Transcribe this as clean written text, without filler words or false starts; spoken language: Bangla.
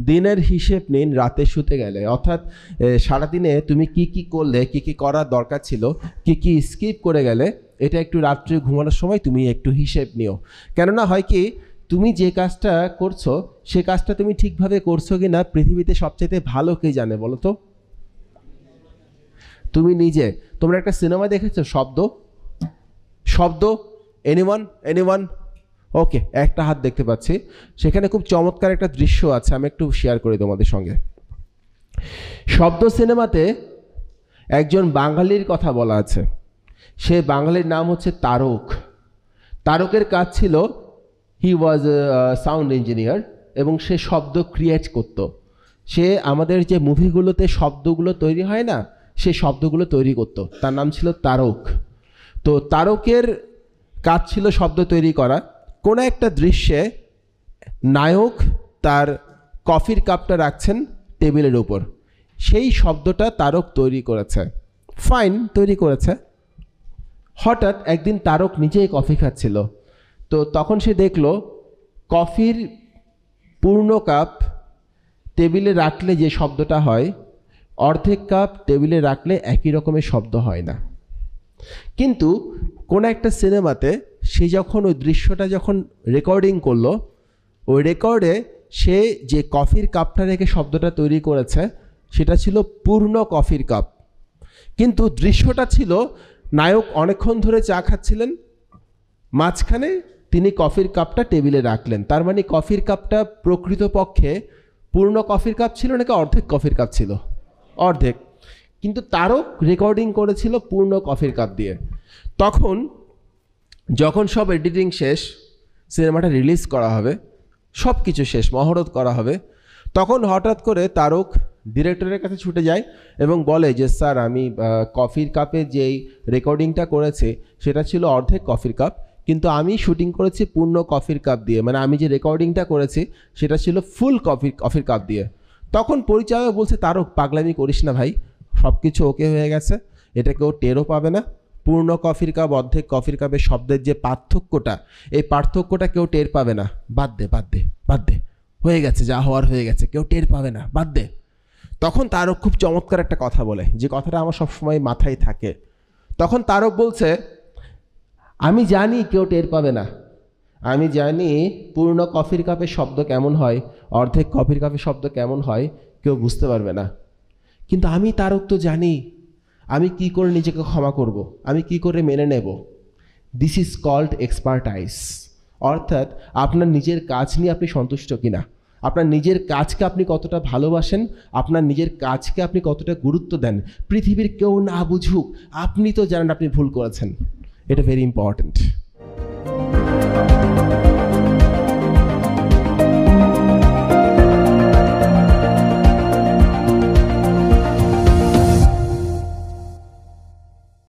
দিনের হিসেব নিন রাতে শুতে গেলে, অর্থাৎ সারাদিনে তুমি কি কি করলে, কি কি করার দরকার ছিল, কি কি স্কিপ করে গেলে, এটা একটু রাত্রে ঘুমানোর সময় তুমি একটু হিসেব নিও। কেননা হয় কি, তুমি যে কাজটা করছো সে কাজটা তুমি ঠিকভাবে করছো কি না পৃথিবীতে সবচেয়ে ভালো কে জানে বলো তো? তুমি নিজে। তোমরা একটা সিনেমা দেখেছো শব্দ? এনিওয়ান? ওকে, একটা হাত দেখতে পাচ্ছি। সেখানে খুব চমৎকার একটা দৃশ্য আছে, আমি একটু শেয়ার করি তোমাদের সঙ্গে। শব্দ সিনেমাতে একজন বাঙালির কথা বলা আছে। সে বাঙালির নাম হচ্ছে তারক। তারকের কাজ ছিল, হি ওয়াজ সাউন্ড ইঞ্জিনিয়ার, এবং সে শব্দ ক্রিয়েট করত। সে আমাদের যে মুভিগুলোতে শব্দগুলো তৈরি হয় না, সে শব্দগুলো তৈরি করত। তার নাম ছিল তারক। তো তারকের কাজ ছিল শব্দ তৈরি করা। কোনো একটা দৃশ্যে নায়ক তার কফির কাপটা রাখছেন টেবিলের উপর, সেই শব্দটা তারক তৈরি করেছে। ফাইন, তৈরি করেছে। হঠাৎ একদিন তারক নিজেই কফি খাচ্ছিল। তো তখন সে দেখলো কফির পূর্ণ কাপ টেবিলে রাখলে যে শব্দটা হয়, অর্ধেক কাপ টেবিলে রাখলে একই রকমের শব্দ হয় না। কিন্তু কোনো একটা সিনেমাতে সে যখন ওই দৃশ্যটা যখন রেকর্ডিং করলো, ওই রেকর্ডে সে যে কফির কাপটা রেখে শব্দটা তৈরি করেছে সেটা ছিল পূর্ণ কফির কাপ। কিন্তু দৃশ্যটা ছিল, নায়ক অনেকক্ষণ ধরে চা খাচ্ছিলেন, মাঝখানে তিনি কফির কাপটা টেবিলে রাখলেন। তার মানে কফির কাপটা প্রকৃতপক্ষে পূর্ণ কফির কাপ ছিল নাকি অর্ধেক কফির কাপ ছিল? অর্ধেক। কিন্তু তারক রেকর্ডিং করেছিল পূর্ণ কফির কাপ দিয়ে। তখন যখন সব এডিটিং শেষ, সিনেমাটা রিলিজ করা হবে, সব কিছু শেষ, মহরত করা হবে, তখন হঠাৎ করে তারক ডিরেক্টরের কাছে ছুটে যায় এবং বলে যে, স্যার, আমি কফির কাপে যেই রেকর্ডিংটা করেছি সেটা ছিল অর্ধেক কফির কাপ, কিন্তু আমি শুটিং করেছি পূর্ণ কফির কাপ দিয়ে, মানে আমি যে রেকর্ডিংটা করেছি সেটা ছিল ফুল কফির কাপ দিয়ে। তখন পরিচালক বলছে, তারক, পাগলামি করিস না ভাই, সব কিছু ওকে হয়ে গেছে, এটা কেউ টেরও পাবে না। পূর্ণ কফির কাপ অর্ধেক কফির কাপের শব্দের যে পার্থক্যটা, এই পার্থক্যটা কেউ টের পাবে না, বাদ দে, হয়ে গেছে, যা হওয়ার হয়ে গেছে, কেউ টের পাবে না, বাদ দে। তখন তারক খুব চমৎকার একটা কথা বলে, যে কথাটা আমার সবসময় মাথায় থাকে। তখন তারক বলছে, আমি জানি কেউ টের পাবে না, আমি জানি পূর্ণ কফির কাপের শব্দ কেমন হয়, অর্ধেক কফির কাপের শব্দ কেমন হয়, কেউ বুঝতে পারবে না। কিন্তু আমি তারক তো জানি, আমি কি করে নিজেকে ক্ষমা করব, আমি কি করে মেনে নেব। This is called expertise. অর্থাৎ আপনার নিজের কাজ নিয়ে আপনি সন্তুষ্ট কিনা, আপনার নিজের কাজকে আপনি কতটা ভালোবাসেন, আপনার নিজের কাজকে আপনি কতটা গুরুত্ব দেন। পৃথিবীর কেউ না বুঝুক, আপনি তো জানেন আপনি ভুল করেছেন। এটা ভেরি ইম্পর্ট্যান্ট।